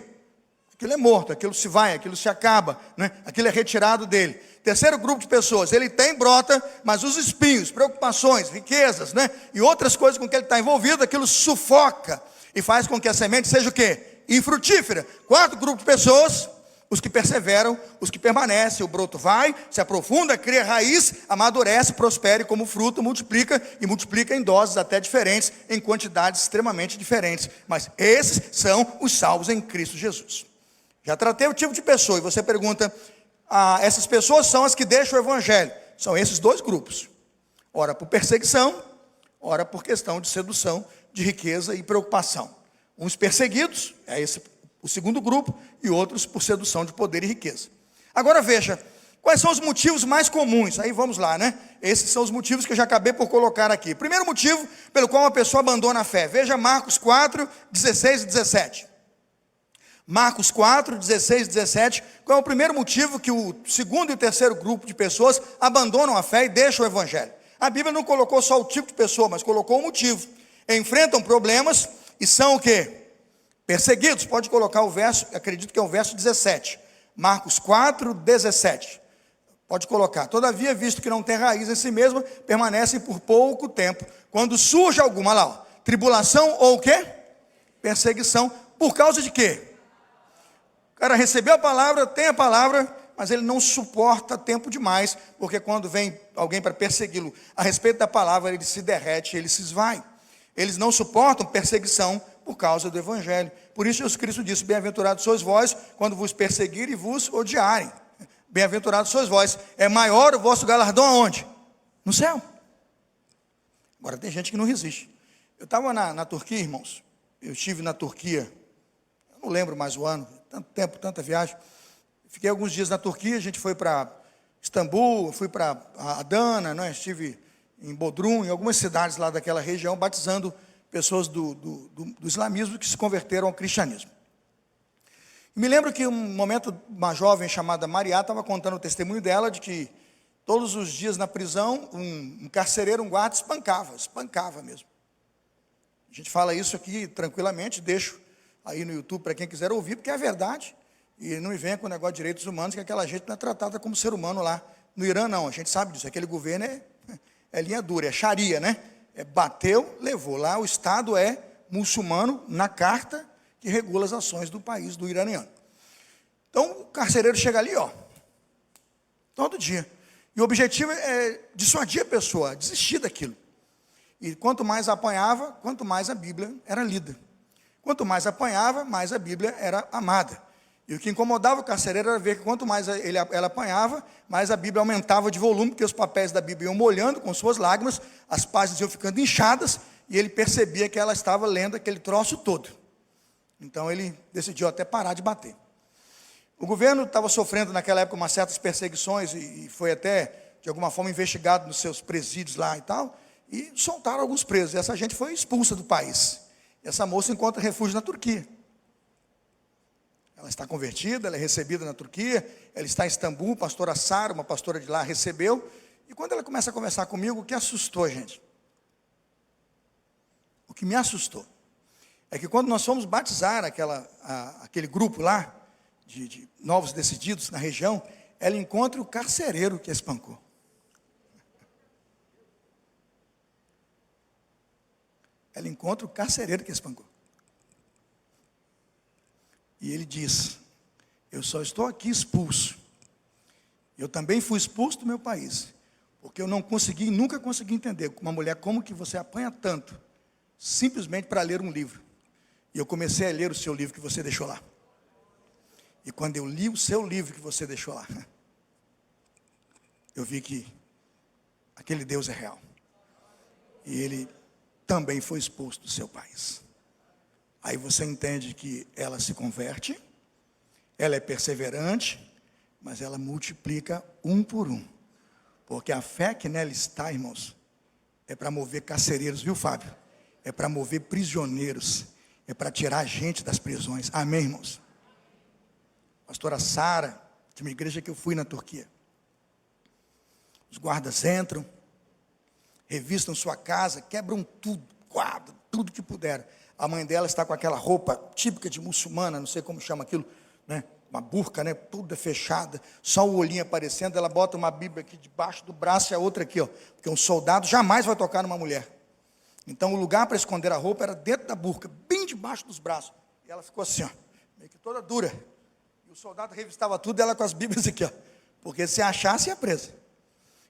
Aquilo é morto, aquilo se vai, aquilo se acaba, né? Aquilo é retirado dele. Terceiro grupo de pessoas, ele tem, brota, mas os espinhos, preocupações, riquezas, né? E outras coisas com que ele está envolvido, aquilo sufoca e faz com que a semente seja o quê? Infrutífera. Quarto grupo de pessoas, os que perseveram, os que permanecem, o broto vai, se aprofunda, cria raiz, amadurece, prospera e como fruto multiplica, e multiplica em doses até diferentes, em quantidades extremamente diferentes. Mas esses são os salvos em Cristo Jesus. Já tratei o tipo de pessoa, e você pergunta: essas pessoas são as que deixam o evangelho? São esses 2 grupos. Ora por perseguição, ora por questão de sedução, de riqueza e preocupação. Uns perseguidos, é esse o segundo grupo, e outros por sedução de poder e riqueza. Agora veja, quais são os motivos mais comuns? Aí vamos lá, né? Esses são os motivos que eu já acabei por colocar aqui. Primeiro motivo pelo qual uma pessoa abandona a fé. Veja Marcos 4, 16 e 17. Marcos 4, 16 e 17. Qual é o primeiro motivo que o segundo e o terceiro grupo de pessoas abandonam a fé e deixam o evangelho? A Bíblia não colocou só o tipo de pessoa, mas colocou o motivo. Enfrentam problemas e são o quê? Perseguidos. Pode colocar o verso, acredito que é o verso 17. Marcos 4, 17. Pode colocar. Todavia, visto que não tem raiz em si mesmo, permanecem por pouco tempo. Quando surge alguma, lá, ó, tribulação ou o quê? Perseguição. Por causa de quê? O cara recebeu a palavra, tem a palavra, mas ele não suporta tempo demais, porque quando vem alguém para persegui-lo a respeito da palavra, ele se derrete, ele se esvai. Eles não suportam perseguição por causa do evangelho. Por isso Jesus Cristo disse: bem-aventurados sois vós quando vos perseguirem e vos odiarem. Bem-aventurados sois vós. É maior o vosso galardão aonde? No céu. Agora tem gente que não resiste. Eu estava na Turquia, irmãos. Eu estive na Turquia, eu não lembro mais o ano, tanto tempo, tanta viagem. Fiquei alguns dias na Turquia, a gente foi para Istambul, fui para Adana, né? Estive em Bodrum, em algumas cidades lá daquela região, batizando pessoas do islamismo que se converteram ao cristianismo. E me lembro que um momento, uma jovem chamada Maria estava contando o testemunho dela, de que todos os dias na prisão, um carcereiro, um guarda, espancava mesmo. A gente fala isso aqui tranquilamente, deixo aí no YouTube para quem quiser ouvir, porque é a verdade. E não me venha com o negócio de direitos humanos, que aquela gente não é tratada como ser humano lá. No Irã não, a gente sabe disso, aquele governo é linha dura, é Sharia, né? Bateu, levou. Lá o Estado é muçulmano na carta que regula as ações do país, do iraniano. Então o carcereiro chega ali, ó, todo dia. E o objetivo é dissuadir a pessoa, a desistir daquilo. E quanto mais apanhava, quanto mais a Bíblia era lida. Quanto mais apanhava, mais a Bíblia era amada. E o que incomodava o carcereiro era ver que quanto mais ela apanhava, mais a Bíblia aumentava de volume, porque os papéis da Bíblia iam molhando com suas lágrimas, as páginas iam ficando inchadas, e ele percebia que ela estava lendo aquele troço todo. Então ele decidiu até parar de bater. O governo estava sofrendo naquela época umas certas perseguições, e foi até, de alguma forma, investigado nos seus presídios lá e tal, e soltaram alguns presos. E essa gente foi expulsa do país. E essa moça encontra refúgio na Turquia. Ela está convertida, ela é recebida na Turquia, ela está em Istambul, a pastora Sara, uma pastora de lá, recebeu, E quando ela começa a conversar comigo, o que assustou, gente? O que me assustou é que quando nós fomos batizar aquele grupo lá, de novos decididos na região, ela encontra o carcereiro que a espancou. Ela encontra o carcereiro que a espancou. E ele diz: eu só estou aqui expulso. Eu também fui expulso do meu país, porque eu nunca consegui entender com uma mulher como que você apanha tanto, simplesmente para ler um livro. E eu comecei a ler o seu livro que você deixou lá. E quando eu li o seu livro que você deixou lá, eu vi que aquele Deus é real. E ele também foi expulso do seu país. Aí você entende que ela se converte, ela é perseverante, mas ela multiplica um por um. Porque a fé que nela está, irmãos, é para mover carcereiros, viu, Fábio? É para mover prisioneiros, é para tirar a gente das prisões. Amém, irmãos? Pastora Sara, de uma igreja que eu fui na Turquia. Os guardas entram, revistam sua casa, quebram tudo, quadro, tudo que puderam. A mãe dela está com aquela roupa típica de muçulmana, não sei como chama aquilo, né? Uma burca, né? Toda fechada, só o olhinho aparecendo. Ela bota uma Bíblia aqui debaixo do braço e a outra aqui, ó, porque um soldado jamais vai tocar numa mulher. Então o lugar para esconder a roupa era dentro da burca, bem debaixo dos braços. E ela ficou assim, ó, meio que toda dura. E o soldado revistava tudo, ela com as Bíblias aqui, ó, porque se achasse ia presa.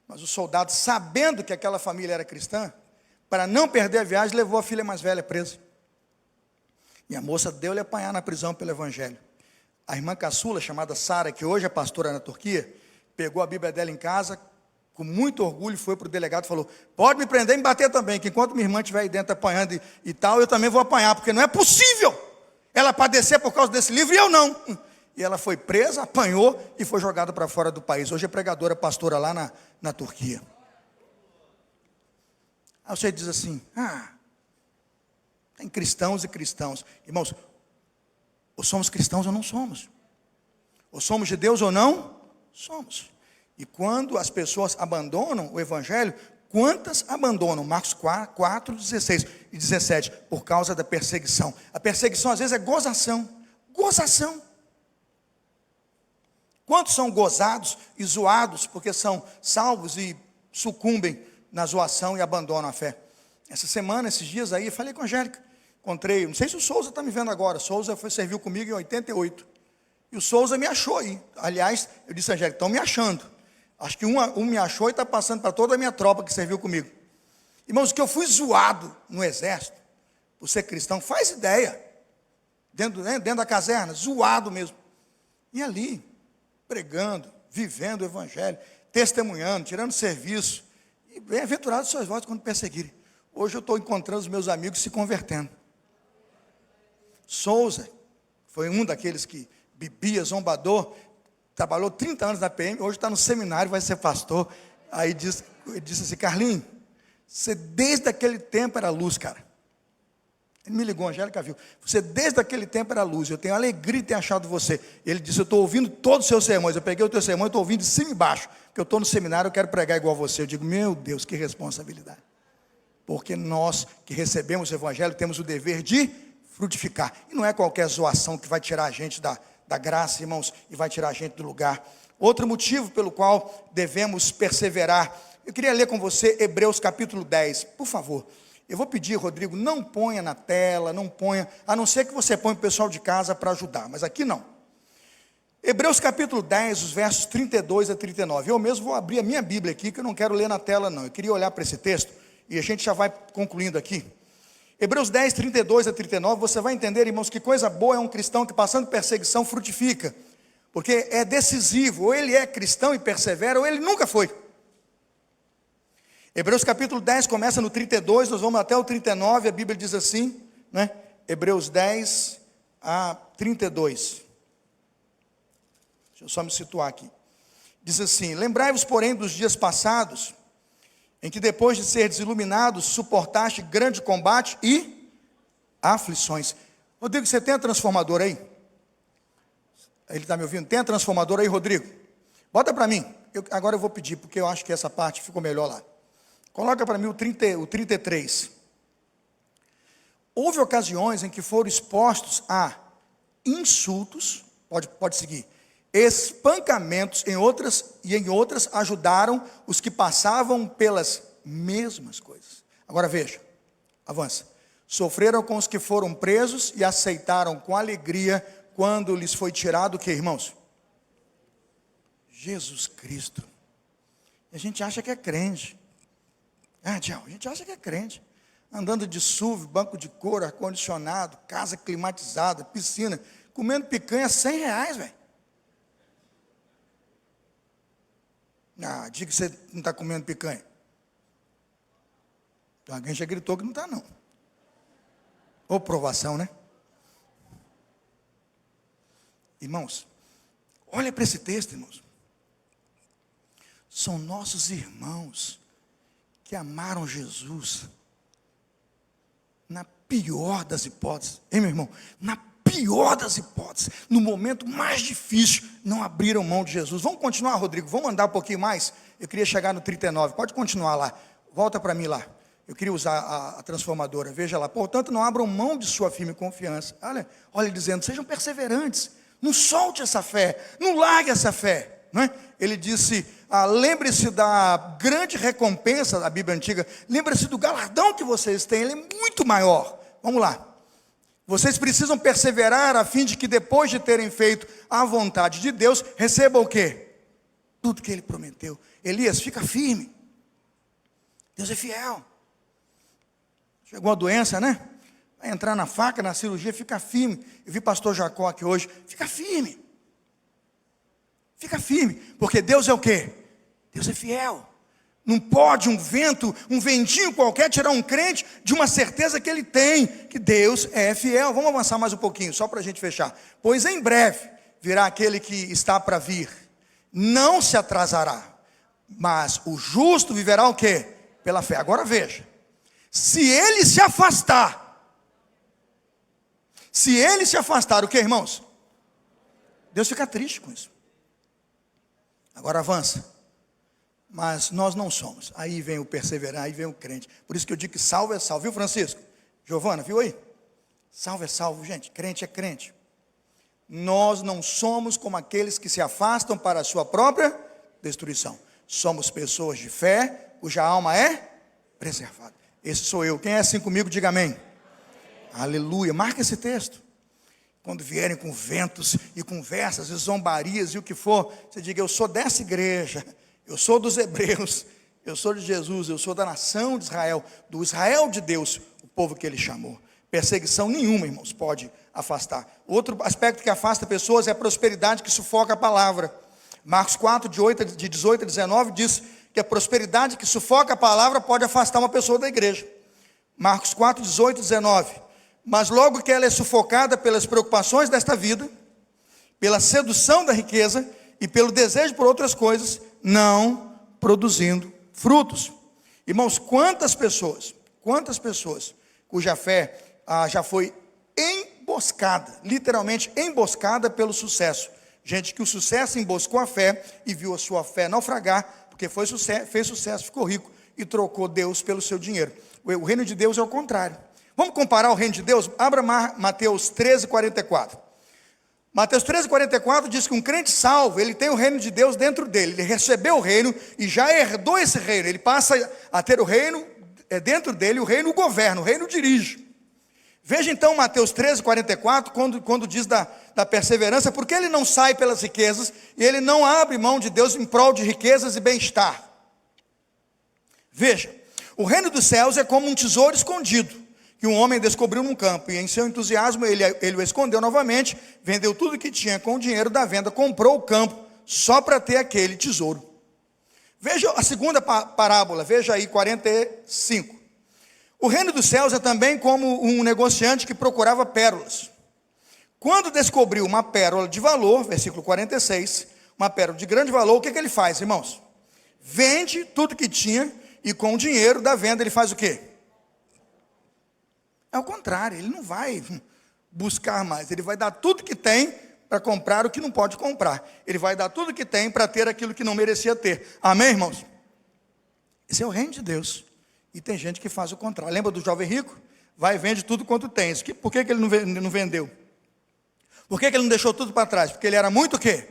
Mas o soldado, sabendo que aquela família era cristã, para não perder a viagem, levou a filha mais velha presa. E a moça deu-lhe apanhar na prisão pelo evangelho. A irmã caçula, chamada Sara, que hoje é pastora na Turquia, pegou a Bíblia dela em casa, com muito orgulho, foi para o delegado e falou: pode me prender e me bater também, que enquanto minha irmã estiver aí dentro apanhando e tal, eu também vou apanhar, porque não é possível ela padecer por causa desse livro e eu não. E ela foi presa, apanhou e foi jogada para fora do país. Hoje é pregadora, pastora lá na Turquia. Aí você diz assim: tem cristãos e cristãos. Irmãos, ou somos cristãos ou não somos. Ou somos de Deus ou não somos. E quando as pessoas abandonam o evangelho, quantas abandonam? Marcos 4, 16 e 17, por causa da perseguição. A perseguição às vezes é gozação. Gozação. Quantos são gozados e zoados porque são salvos e sucumbem na zoação e abandonam a fé? Essa semana, esses dias aí, eu falei com a Angélica. Encontrei, não sei se o Souza está me vendo agora. Souza serviu comigo em 88. E o Souza me achou aí. Aliás, eu disse a Angélica: estão me achando. Acho que um me achou e está passando para toda a minha tropa que serviu comigo. Irmãos, que eu fui zoado no exército, por ser cristão, faz ideia. Dentro da caserna, zoado mesmo. E ali, pregando, vivendo o evangelho, testemunhando, tirando serviço. E bem-aventurados sois vós quando perseguirem. Hoje eu estou encontrando os meus amigos se convertendo. Souza foi um daqueles que bebia, zombador, trabalhou 30 anos na PM, hoje está no seminário, vai ser pastor. Aí ele disse assim: Carlinhos, você desde aquele tempo era luz, cara. Ele me ligou, a Angélica viu. Você desde aquele tempo era luz, eu tenho alegria de ter achado você. Ele disse: eu estou ouvindo todos os seus sermões, eu peguei o teu sermão e estou ouvindo de cima e baixo, porque eu estou no seminário, eu quero pregar igual a você. Eu digo: meu Deus, que responsabilidade. Porque nós que recebemos o evangelho temos o dever de frutificar. E não é qualquer zoação que vai tirar a gente da graça, irmãos, e vai tirar a gente do lugar. Outro motivo pelo qual devemos perseverar. Eu queria ler com você Hebreus capítulo 10, por favor. Eu vou pedir, Rodrigo, não ponha na tela, não ponha, a não ser que você ponha o pessoal de casa para ajudar, mas aqui não. Hebreus capítulo 10, os versos 32 a 39. Eu mesmo vou abrir a minha Bíblia aqui, que eu não quero ler na tela não. Eu queria olhar para esse texto, e a gente já vai concluindo aqui. Hebreus 10, 32 a 39, você vai entender, irmãos, que coisa boa é um cristão que passando perseguição frutifica. Porque é decisivo, ou ele é cristão e persevera, ou ele nunca foi. Hebreus capítulo 10 começa no 32, nós vamos até o 39, a Bíblia diz assim, né? Hebreus 10 a 32. Deixa eu só me situar aqui. Diz assim: lembrai-vos, porém, dos dias passados, em que depois de seres iluminados, suportaste grande combate e aflições. Rodrigo, você tem a transformadora aí? Ele está me ouvindo? Tem a transformadora aí, Rodrigo? Bota para mim. agora eu vou pedir, porque eu acho que essa parte ficou melhor lá. Coloca para mim o 33. Houve ocasiões em que foram expostos a insultos, pode seguir, espancamentos, em outras ajudaram os que passavam pelas mesmas coisas. Agora veja, avança. Sofreram com os que foram presos e aceitaram com alegria quando lhes foi tirado o que, irmãos? Jesus Cristo. A gente acha que é crente. Tchau, a gente acha que é crente. Andando de SUV, banco de couro, ar-condicionado, casa climatizada, piscina, comendo picanha R$100, velho. Diga que você não está comendo picanha. Então, alguém já gritou que não está, não. Ou provação, né? Irmãos, olha para esse texto, irmãos. São nossos irmãos que amaram Jesus na pior das hipóteses. Hein, meu irmão? Na pior das hipóteses, no momento mais difícil, não abriram mão de Jesus. Vamos continuar, Rodrigo? Vamos andar um pouquinho mais? Eu queria chegar no 39. Pode continuar lá. Volta para mim lá. Eu queria usar a transformadora. Veja lá. Portanto, não abram mão de sua firme confiança. Olha dizendo, sejam perseverantes. Não solte essa fé. Não largue essa fé. Não é? Ele disse, lembre-se da grande recompensa da Bíblia Antiga. Lembre-se do galardão que vocês têm. Ele é muito maior. Vamos lá. Vocês precisam perseverar a fim de que depois de terem feito a vontade de Deus, recebam o quê? Tudo que Ele prometeu. Elias, fica firme. Deus é fiel. Chegou a doença, né? Vai entrar na faca, na cirurgia, fica firme. Eu vi pastor Jacó aqui hoje. Fica firme. Fica firme. Porque Deus é o quê? Deus é fiel. Não pode um ventinho qualquer tirar um crente de uma certeza que ele tem, que Deus é fiel. Vamos avançar mais um pouquinho, só para a gente fechar. Pois em breve virá aquele que está para vir. Não se atrasará. Mas o justo viverá o quê? Pela fé. Agora veja. Se ele se afastar, o que, irmãos? Deus fica triste com isso. Agora avança. Mas nós não somos. Aí vem o perseverar, aí vem o crente. Por isso que eu digo que salvo é salvo. Viu, Francisco? Giovana, viu aí? Salvo é salvo, gente. Crente é crente. Nós não somos como aqueles que se afastam para a sua própria destruição. Somos pessoas de fé, cuja alma é preservada. Esse sou eu. Quem é assim comigo, diga amém. Amém. Aleluia. Marca esse texto. Quando vierem com ventos e conversas e zombarias e o que for, você diga, eu sou dessa igreja, eu sou dos hebreus, eu sou de Jesus, eu sou da nação de Israel, do Israel de Deus, o povo que Ele chamou. Perseguição nenhuma, irmãos, pode afastar. Outro aspecto que afasta pessoas é a prosperidade que sufoca a palavra. Marcos 4, de 18 a 19, diz que a prosperidade que sufoca a palavra pode afastar uma pessoa da igreja. Marcos 4, 18 e 19. Mas logo que ela é sufocada pelas preocupações desta vida, pela sedução da riqueza e pelo desejo por outras coisas, não produzindo frutos. Irmãos, quantas pessoas cuja fé já foi emboscada, literalmente emboscada pelo sucesso. Gente que o sucesso emboscou a fé e viu a sua fé naufragar, porque fez sucesso, ficou rico e trocou Deus pelo seu dinheiro. O reino de Deus é o contrário. Vamos comparar o reino de Deus? Abra Mateus 13, 44. Mateus 13, 44 diz que um crente salvo, ele tem o reino de Deus dentro dele. Ele recebeu o reino e já herdou esse reino. Ele passa a ter o reino dentro dele, o reino governa, o reino dirige. Veja então Mateus 13, 44, quando diz da perseverança, porque ele não sai pelas riquezas e ele não abre mão de Deus em prol de riquezas e bem-estar. Veja, o reino dos céus é como um tesouro escondido, que um homem descobriu num campo, e em seu entusiasmo ele o escondeu novamente, vendeu tudo que tinha com o dinheiro da venda, comprou o campo, só para ter aquele tesouro. Veja a segunda parábola, veja aí 45. O reino dos céus é também como um negociante que procurava pérolas. Quando descobriu uma pérola de valor, versículo 46, uma pérola de grande valor, o que ele faz, irmãos? Vende tudo que tinha, e com o dinheiro da venda ele faz o quê? É o contrário, ele não vai buscar mais, ele vai dar tudo que tem para comprar o que não pode comprar. Ele vai dar tudo que tem para ter aquilo que não merecia ter. Amém, irmãos? Esse é o reino de Deus. E tem gente que faz o contrário. Lembra do jovem rico? Vai e vende tudo quanto tem. Por que ele não vendeu? Por que ele não deixou tudo para trás? Porque ele era muito o quê?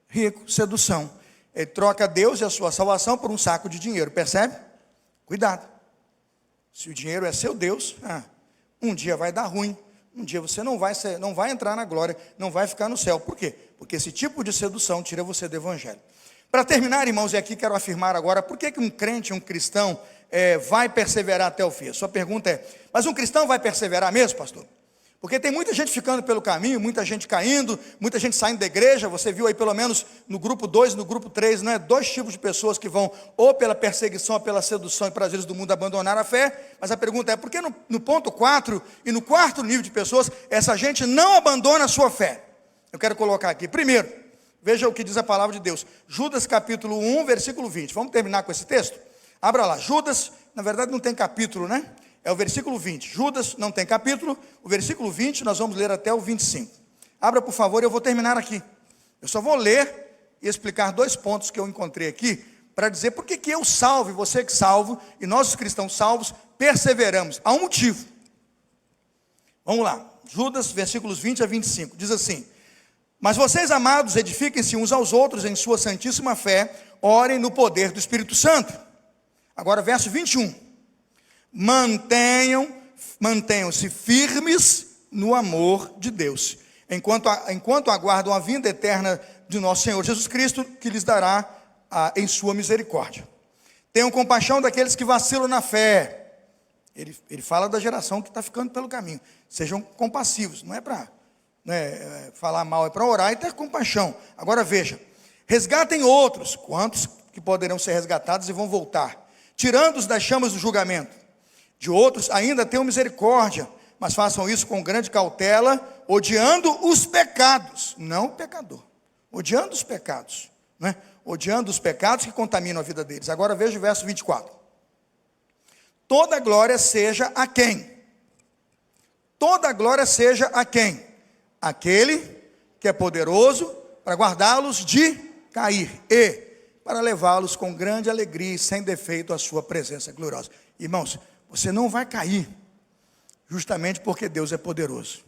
Rico, sedução. Ele troca Deus e a sua salvação por um saco de dinheiro. Percebe? Cuidado. Se o dinheiro é seu Deus, um dia vai dar ruim. Um dia você não vai entrar na glória, não vai ficar no céu. Por quê? Porque esse tipo de sedução tira você do evangelho. Para terminar, irmãos, e aqui quero afirmar agora, por que um crente, um cristão, vai perseverar até o fim? A sua pergunta é, mas um cristão vai perseverar mesmo, pastor? Porque tem muita gente ficando pelo caminho, muita gente caindo, muita gente saindo da igreja. Você viu aí pelo menos no grupo 2, no grupo 3, não é? 2 tipos de pessoas que vão ou pela perseguição, ou pela sedução e prazeres do mundo abandonar a fé. Mas a pergunta é, por que no ponto 4 e no quarto nível de pessoas, essa gente não abandona a sua fé? Eu quero colocar aqui, primeiro, veja o que diz a palavra de Deus. Judas capítulo 1, versículo 20. Vamos terminar com esse texto? Abra lá, Judas, na verdade não tem capítulo, né? É o versículo 20. Judas não tem capítulo. O versículo 20 nós vamos ler até o 25. Abra, por favor, eu vou terminar aqui. Eu só vou ler e explicar 2 pontos que eu encontrei aqui, para dizer por que eu salvo, e você que salvo, e nós os cristãos salvos, perseveramos. Há um motivo. Vamos lá. Judas, versículos 20 a 25. Diz assim: mas vocês, amados, edifiquem-se uns aos outros em sua santíssima fé, orem no poder do Espírito Santo. Agora, verso 21. Mantenham-se firmes no amor de Deus, enquanto aguardam a vinda eterna de nosso Senhor Jesus Cristo, que lhes dará em sua misericórdia. Tenham compaixão daqueles que vacilam na fé. Ele fala da geração que está ficando pelo caminho. Sejam compassivos, não é para falar mal, é para orar e ter compaixão. Agora veja, resgatem outros, quantos que poderão ser resgatados e vão voltar, tirando-os das chamas do julgamento. De outros ainda tenham misericórdia, mas façam isso com grande cautela, odiando os pecados, não o pecador, odiando os pecados, né? Odiando os pecados que contaminam a vida deles. Agora veja o verso 24. Toda glória seja a quem? Toda glória seja a quem? Aquele que é poderoso para guardá-los de cair e para levá-los com grande alegria e sem defeito à sua presença gloriosa. Irmãos, você não vai cair, justamente porque Deus é poderoso.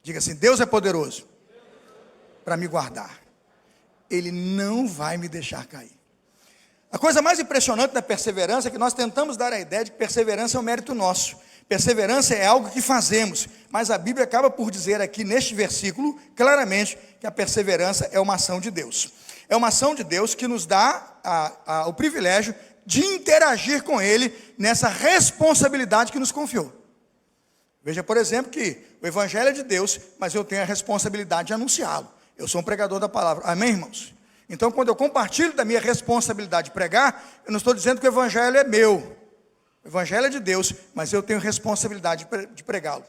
Diga assim: Deus é poderoso para me guardar. Ele não vai me deixar cair. A coisa mais impressionante da perseverança é que nós tentamos dar a ideia de que perseverança é um mérito nosso. Perseverança é algo que fazemos, mas a Bíblia acaba por dizer aqui neste versículo, claramente, que a perseverança é uma ação de Deus. É uma ação de Deus que nos dá o privilégio de interagir com Ele nessa responsabilidade que nos confiou. Veja, por exemplo, que o Evangelho é de Deus, mas eu tenho a responsabilidade de anunciá-lo. Eu sou um pregador da palavra. Amém, irmãos? Então, quando eu compartilho da minha responsabilidade de pregar, eu não estou dizendo que o Evangelho é meu. O Evangelho é de Deus, mas eu tenho responsabilidade de pregá-lo.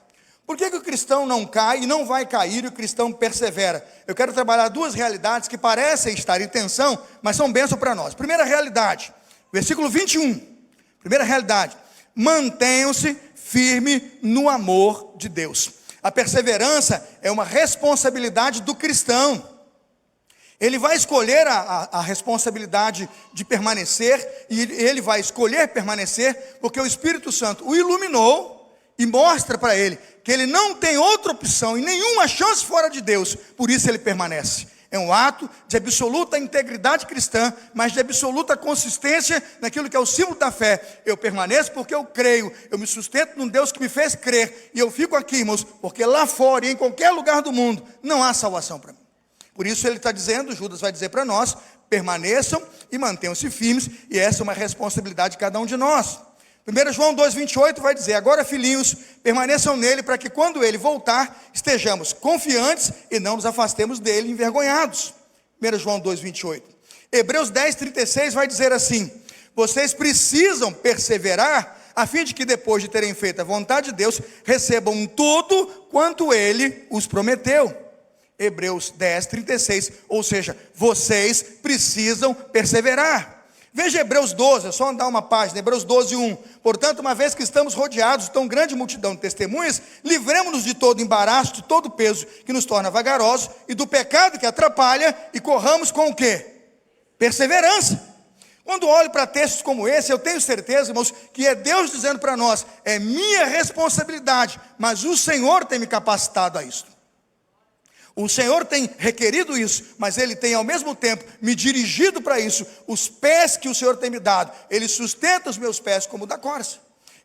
Por que o cristão não cai e não vai cair e o cristão persevera? Eu quero trabalhar 2 realidades que parecem estar em tensão, mas são bênção para nós. Primeira realidade, versículo 21. Primeira realidade: mantenham-se firmes no amor de Deus. A perseverança é uma responsabilidade do cristão. Ele vai escolher a responsabilidade de permanecer, e ele vai escolher permanecer, porque o Espírito Santo o iluminou e mostra para ele que ele não tem outra opção e nenhuma chance fora de Deus, por isso ele permanece. É um ato de absoluta integridade cristã, mas de absoluta consistência naquilo que é o símbolo da fé. Eu permaneço porque eu creio, eu me sustento num Deus que me fez crer, e eu fico aqui, irmãos, porque lá fora e em qualquer lugar do mundo não há salvação para mim. Por isso ele está dizendo, Judas vai dizer para nós: permaneçam e mantenham-se firmes, e essa é uma responsabilidade de cada um de nós. 1 João 2,28 vai dizer: agora, filhinhos, permaneçam nele, para que quando ele voltar, estejamos confiantes e não nos afastemos dele envergonhados. 1 João 2,28. Hebreus 10,36 vai dizer assim: vocês precisam perseverar, a fim de que depois de terem feito a vontade de Deus, recebam tudo quanto ele os prometeu. Hebreus 10,36, ou seja, vocês precisam perseverar. Veja Hebreus 12, é só andar uma página, Hebreus 12, 1. Portanto, uma vez que estamos rodeados de tão grande multidão de testemunhas, livremos-nos de todo embaraço, de todo peso que nos torna vagarosos e do pecado que atrapalha e corramos com o quê? Perseverança. Quando olho para textos como esse, eu tenho certeza, irmãos, que é Deus dizendo para nós, é minha responsabilidade, mas o Senhor tem me capacitado a isso. O Senhor tem requerido isso, mas Ele tem ao mesmo tempo me dirigido para isso. Os pés que o Senhor tem me dado, Ele sustenta os meus pés como o da corça.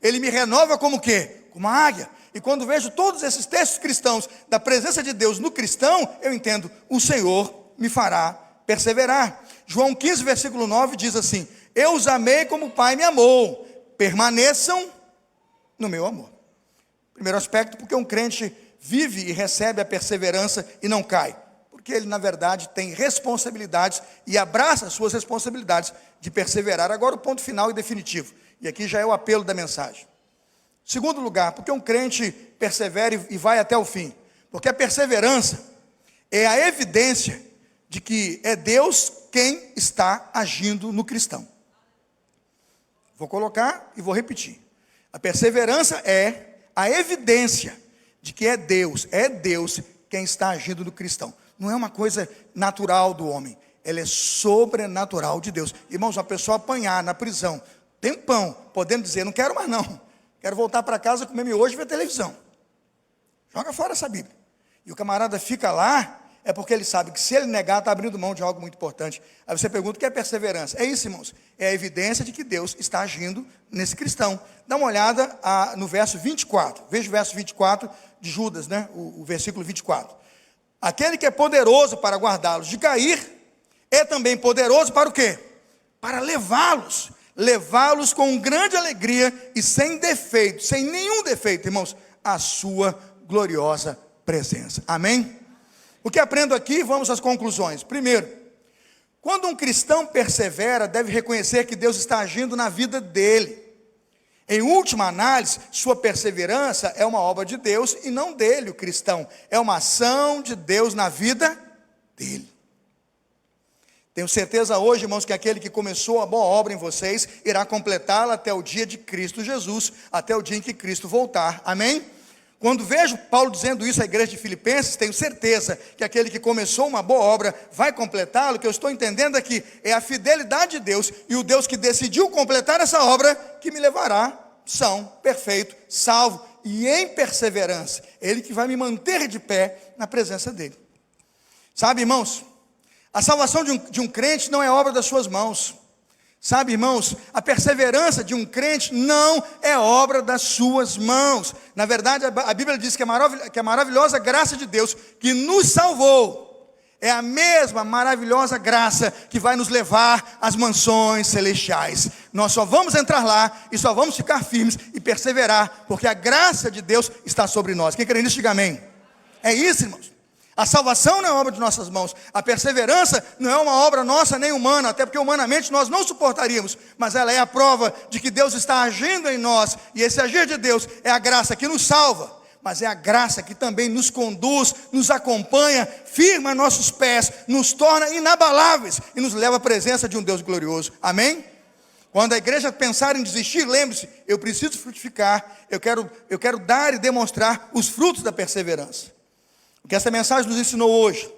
Ele me renova como o quê? Como a águia. E quando vejo todos esses textos cristãos, da presença de Deus no cristão, eu entendo, o Senhor me fará perseverar. João 15, versículo 9 diz assim, eu os amei como o Pai me amou, permaneçam no meu amor. Primeiro aspecto, porque um crente vive e recebe a perseverança e não cai, porque ele na verdade tem responsabilidades e abraça as suas responsabilidades de perseverar. Agora o ponto final e definitivo, e aqui já é o apelo da mensagem. Segundo lugar, porque um crente persevera e vai até o fim, porque a perseverança é a evidência de que é Deus quem está agindo no cristão. Vou colocar e vou repetir. A perseverança é a evidência de que é Deus quem está agindo no cristão. Não é uma coisa natural do homem, ela é sobrenatural de Deus. Irmãos, uma pessoa apanhar na prisão, tempão, podendo dizer, não quero mais não, quero voltar para casa, comer miojo e ver televisão. Joga fora essa Bíblia. E o camarada fica lá, é porque ele sabe que se ele negar, está abrindo mão de algo muito importante. Aí você pergunta o que é perseverança? É isso, irmãos, é a evidência de que Deus está agindo nesse cristão. Dá uma olhada no verso 24, veja o verso 24 de Judas, né? o versículo 24. Aquele que é poderoso para guardá-los de cair, é também poderoso para o quê? Para levá-los com grande alegria e sem defeito, sem nenhum defeito, irmãos, a sua gloriosa presença. Amém? O que aprendo aqui, vamos às conclusões. Primeiro, quando um cristão persevera, deve reconhecer que Deus está agindo na vida dele. Em última análise, sua perseverança é uma obra de Deus e não dele, o cristão. É uma ação de Deus na vida dele. Tenho certeza hoje, irmãos, que aquele que começou a boa obra em vocês, irá completá-la até o dia de Cristo Jesus, até o dia em que Cristo voltar. Amém? Quando vejo Paulo dizendo isso à igreja de Filipenses, tenho certeza que aquele que começou uma boa obra vai completá-la. O que eu estou entendendo aqui é a fidelidade de Deus e o Deus que decidiu completar essa obra que me levará são, perfeito, salvo e em perseverança. Ele que vai me manter de pé na presença dele. Sabe, irmãos, a salvação de um crente não é obra das suas mãos. Sabe, irmãos, a perseverança de um crente não é obra das suas mãos. Na verdade, a Bíblia diz que a maravilhosa graça de Deus que nos salvou é a mesma maravilhosa graça que vai nos levar às mansões celestiais. Nós só vamos entrar lá e só vamos ficar firmes e perseverar, porque a graça de Deus está sobre nós. Quem crê nisso, diga amém. É isso, irmãos. A salvação não é obra de nossas mãos. A perseverança não é uma obra nossa nem humana, até porque humanamente nós não suportaríamos. Mas ela é a prova de que Deus está agindo em nós. E esse agir de Deus é a graça que nos salva, mas é a graça que também nos conduz, nos acompanha, firma nossos pés, nos torna inabaláveis e nos leva à presença de um Deus glorioso. Amém? Quando a igreja pensar em desistir, lembre-se, eu preciso frutificar, eu quero dar e demonstrar os frutos da perseverança. O que essa mensagem nos ensinou hoje: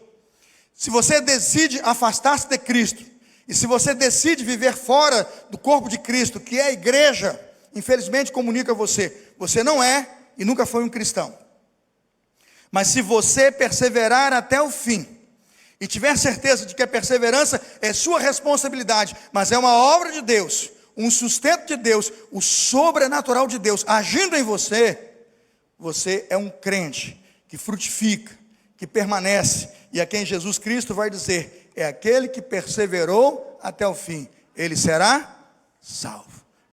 se você decide afastar-se de Cristo, e se você decide viver fora do corpo de Cristo, que é a igreja, infelizmente comunica você não é e nunca foi um cristão. Mas se você perseverar até o fim, e tiver certeza de que a perseverança é sua responsabilidade, mas é uma obra de Deus, um sustento de Deus, o sobrenatural de Deus agindo em você, você é um crente que frutifica, que permanece, e a quem Jesus Cristo vai dizer, é aquele que perseverou até o fim, ele será salvo.